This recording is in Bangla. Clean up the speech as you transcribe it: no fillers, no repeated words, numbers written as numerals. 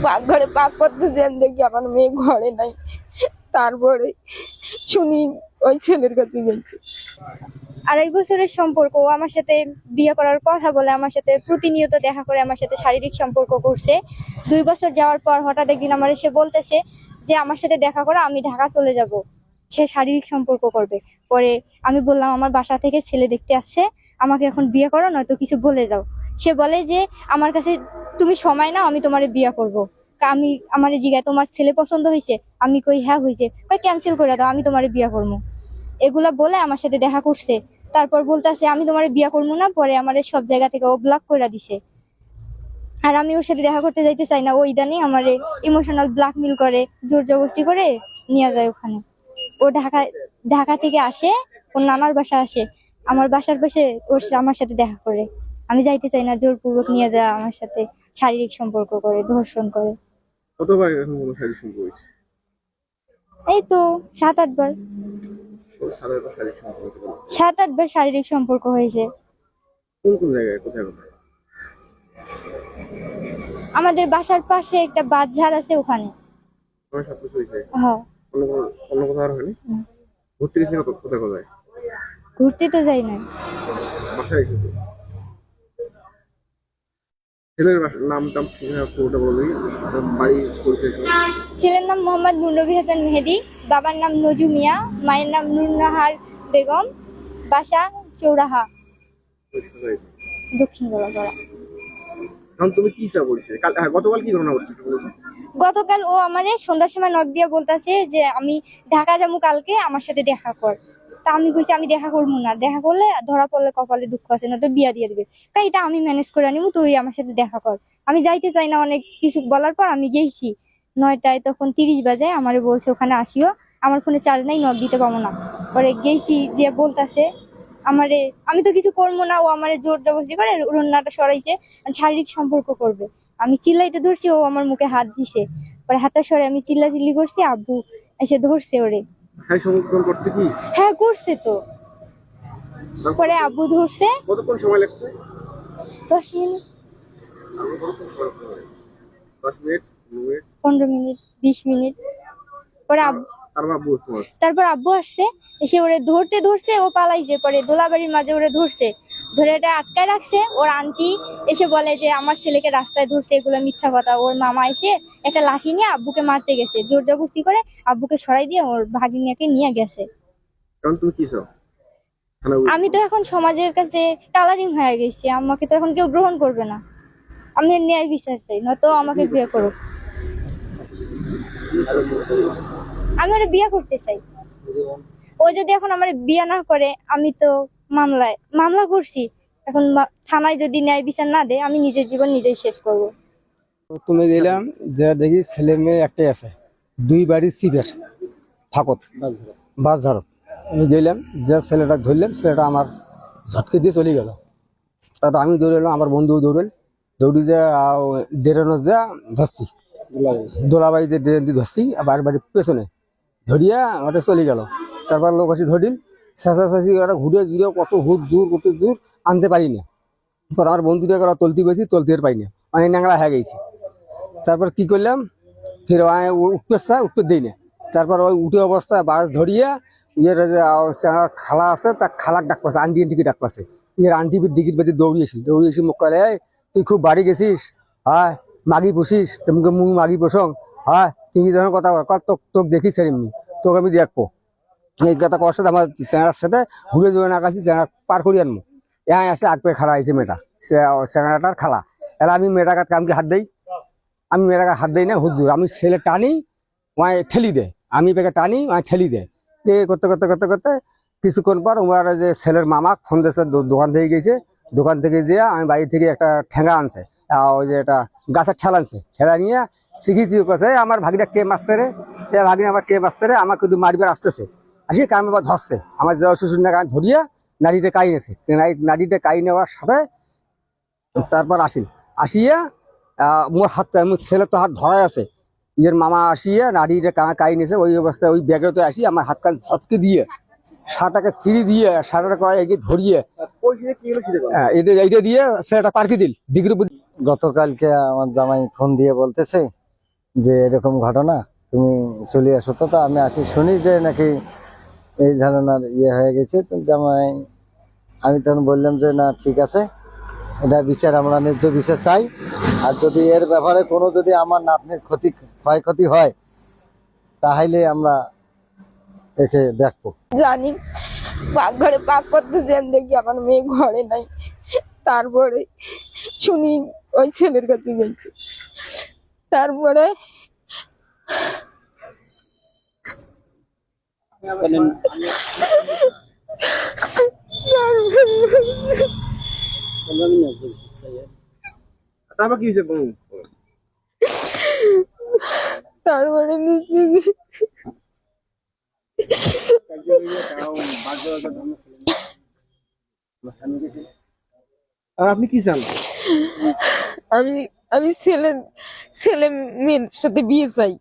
পাকঘরে পাক করতেছি, আমি দেখি আমার মেয়ে ঘরে নাই। তারপরে শুনি ওই ছেলের কাছে গেছে। 2.5 বছরের সম্পর্ক। ও আমার সাথে বিয়ে করার কথা বলে, আমার সাথে প্রতিনিয়ত দেখা করে, আমার সাথে শারীরিক সম্পর্ক করছে। 2 বছর যাওয়ার পর হঠাৎ একদিন আমার এসে বলতেছে যে আমার সাথে দেখা করো, আমি ঢাকা চলে যাব, সে শারীরিক সম্পর্ক করবে। পরে আমি বললাম আমার বাসা থেকে ছেলে দেখতে আসছে, আমাকে এখন বিয়ে করো, নয়তো কিছু বলে যাও। সে বলে যে আমার কাছে তুমি সময় নাও, আমি তোমারে বিয়ে করব। আমি আমার জিগায় তোমার ছেলে পছন্দ হয়েছে, আমি কই হ্যাঁ হয়েছে, কই ক্যান্সেল করে দাও, আমি তোমারে বিয়ে করবো। এগুলা বলে আমার সাথে দেখা করছে। তারপর বলতেছে আমি তোমার বিয়ে করবো না। পরে আমার সব জায়গা থেকে ও ব্লক করে দিছে। আর আমি ওর সাথে দেখা করতে যাইতে চাই না। ও ইদানিং আমার ইমোশনাল ব্ল্যাকমেল করে, জোর জবরদস্তি করে নিয়ে যায় ওখানে। ও ঢাকা থেকে আসে, ওর নানার বাসা আসে, আমার বাসার পাশে ওর আমার সাথে দেখা করে। আমি যাইতে চাই না, জোরপূর্বক নিয়ে যায় আমার সাথে, শারীরিক সম্পর্ক করে, ধর্ষণ করে। কতবার এখন কোনো শারীরিক সম্পর্ক হয়েছে? এই তো 7-8 বার। সাধারণত শারীরিক সম্পর্ক হতে পারে। 7-8 বার শারীরিক সম্পর্ক হয়েছে। কোন কোন জায়গায়, কোথায় কোথায়? আমাদের বাসার পাশে একটা বাঁধঝাড় আছে, ওখানে। আমার সবকিছু হয়েছে। হ্যাঁ। অন্য কোথাও আর হয়নি? ঘুরতে গেছি কোথায় কোথায়? ঘুরতে তো যাই না। বাসায় এসেছি। ছেলের নাম টাম পুরোটা বলবি, বাড়ি পরিচয়। ছেলের নাম মোহাম্মদ মুন্নবী হাসান মেহেদি, বাবার নাম নজু মিয়া, মায়ের নাম নুরনাহার বেগম, বাসা চৌরাহা, দক্ষিণ গোলাপাড়া। এখন তুমি কি চা বলছো? গতকাল কি ঘটনা ঘটছে? গতকাল ও আমারে সন্ধ্যার সময় নক দিয়ে বলতেছে যে আমি ঢাকা যাবো কালকে, আমার সাথে দেখা কর। তা আমি কইছি আমি দেখা করবো না, দেখা করলে ধরা পড়লে কপালে দুঃখ আছে, না তো বিয়া দিয়ে দিবে। তাই এটা আমি ম্যানেজ করে নিবো, তুই আমার সাথে দেখা কর। আমি যাইতে চাই না। অনেক কিছু বলার পর আমি গেছি 9টায়, তখন 30 বাজে। আমারে বলছে ওখানে আসিও, আমার ফোনে চার্জ নাই, নক দিতে পারবো না। পরে গেছি, যে বলতেছে আমারে আমি তো কিছু করবো না, ও আমারে জোর জবরদস্তি করে রান্নাটা সরাইছে, শারীরিক সম্পর্ক করবে। আমি চিল্লাইতে ধরছি, ও আমার মুখে হাত দিছে। পরে হাতটা সরে আমি চিল্লাচিল্লি করছি, আব্বু এসে ধরছে ওরে। হ্যাঁ, সমর্থন করছে কি? হ্যাঁ করছে তো। পরে আব্বু ধরছে। কতক্ষণ সময় লাগছে? 10 মিনিট, 10 মিনিট, 15 মিনিট, 20 মিনিট। পরে তারপর আব্বু আসছে, এসে ওরে ধরছে, ও পালাইছে। পরে দোলাবাড়ির মাঝে ওরে ধরছে, ধরে এটা আটকায় রাখছে। ওর আন্টি এসে বলে যে আমার ছেলেকে রাস্তায় ধরছে, এগুলো মিথ্যা কথা। ওর মামা এসে একটা লাঠি নিয়ে আব্বুকে মারতে গেছে, জোর জবরদস্তি করে আব্বুকে সরাই দিয়ে ওর ভাগিনিয়াকে নিয়ে গেছে। আমি তো এখন সমাজের কাছে কালারিং হয়ে গেছি, আমাকে তো এখন কেউ গ্রহণ করবে না। আমি ন্যায় বিচার চাই, নয়তো আমাকে বিয়ে করো। আমি ওরা বিয়ে করতে চাই। ও যদি এখন আমার বিয়ে না করে, আমি তো মামলা করছি। এখন থানায় যদি ন্যায় বিচার না দেয়, আমি নিজের জীবন নিজেই শেষ করব। তুমি গেলাম যে দেখি ছেলে মেয়ে একটাই আছে, 2 বাড়ির সিপের ফাঁকত বাস ঝাড়ত। আমি গেলাম, যে ছেলেটা ধরলাম, ছেলেটা আমার ঝটকে দিয়ে চলে গেল। তারপর আমি দৌড়ে এলাম, আমার বন্ধু দৌড়ি যে ডেরানো যা ধরছি, দোলাবাড়িতে ড্রেন দিয়ে ধরছি, আবার বাড়ির পেছনে ধরিয়া ওটা চলে গেল। তারপর লোক আসি ধরিল, চেঁচাচেঁচি ওরা ঘুরে কত কত জোর আনতে পারি না। আমার বন্ধুটা ওরা তলতে পেয়েছি, তলতে পাই না, আমি ন্যাংরা হয়ে গেছি। তারপর কি করলাম, ফের উঠতে দিই না। তারপর ওই উঠে অবস্থায় বাস ধরিয়া ইয়ের যে খালা আছে, তার খালার ডাক পাচ্ছে, আন্টিকে ডাক পাচ্ছে। ইয়ের আন্টি ডিগির বেঁধে দৌড়িয়েছি মুখ করে, তুই খুব বাড়ি গেছিস, হ্যাঁ মাগি বসিস, তোমাকে মুখ মাগি বসং, হ্যাঁ তুই কি ধরনের কথা তোকে দেখিস এমনি, তোকে আমি দেখবো। এই কথা কর সাথে আমার চেংড়ার সাথে ঘুরে জোরে না কাছি, চেংড়া পার করি আনবো। এখানে আসে আগ পেয়ে খাড়া হয়েছে মেয়েটা, চেংড়াটার খালা। এলা আমি মেয়েটাকে কামকে হাত দেই, আমি মেয়েটাকে হাত দেই না, হুজুর আমি ছেলে টানি, ওয়াই ঠেলি দেয়, আমি পেকে টানি, ওয়াই ঠেলি দেয়। এই করতে করতে করতে করতে কিছুক্ষণ পর ওর যে ছেলের মামা ফোন দিয়েছে, দোকান থেকে গেছে। দোকান থেকে যেয়ে আমি বাড়ি থেকে একটা ঠেঙ্গা আনছে, ওই যে একটা গাছের ঠেলা আনছে, ঠেলা নিয়ে শিখিছি। কাছে আমার ভাগিনা কে মারছে রে, ভাগিনা আমার কে মারছে রে, আমাকে কিন্তু মারিবার আসতেছে। আসি কাম আবার ধরছে, আমার যে শ্বশুর না ধরিয়া নাড়িটা কাই নেছে। নাড়িটা কাই নেওয়ার সাথে তারপর আসিয়া মোর হাত, ছেলে তো হাত ধরাই আছে, ইয়ের মামা আসিয়া নাড়িটা কাই নিয়েছে। ওই অবস্থায় ওই ব্যাগে তো আসি আমার হাত কান ছটকে দিয়ে, সাটাকে সিঁড়ি দিয়ে, সাটাটা এগিয়ে ধরিয়ে এইটা দিয়ে ছেলেটা পার্কি দিল ডিগ্রি গতকালকে আমার জামাই ফোন দিয়ে বলতেছে যে এরকম ঘটনা, তুমি চলে আসো। তো তো আমি আসি, শুনি যে নাকি এই ধরনের ইয়ে হয়ে গেছে। তো জামাই, আমি তখন বললাম যে না ঠিক আছে, এটা বিচার, আমরা ন্যায্য বিচার চাই। আর যদি এর ব্যাপারে কোনো যদি আমার নাতনির ক্ষয়ক্ষতি হয় তাহলে আমরা একে দেখবো। জানি ঘরে পাক করতেছি, আমি দেখি আমার মেয়ে ঘরে নাই। তারপরে শুনি ওই ছেলের কাছে গেছে। তারপরে তারপর কি হয়েছে বলুন? তারপরে নিচে আর আপনি কি চান? আমি আমি ছেলে ছেলে মেয়ের সাথে বিয়ে চাই।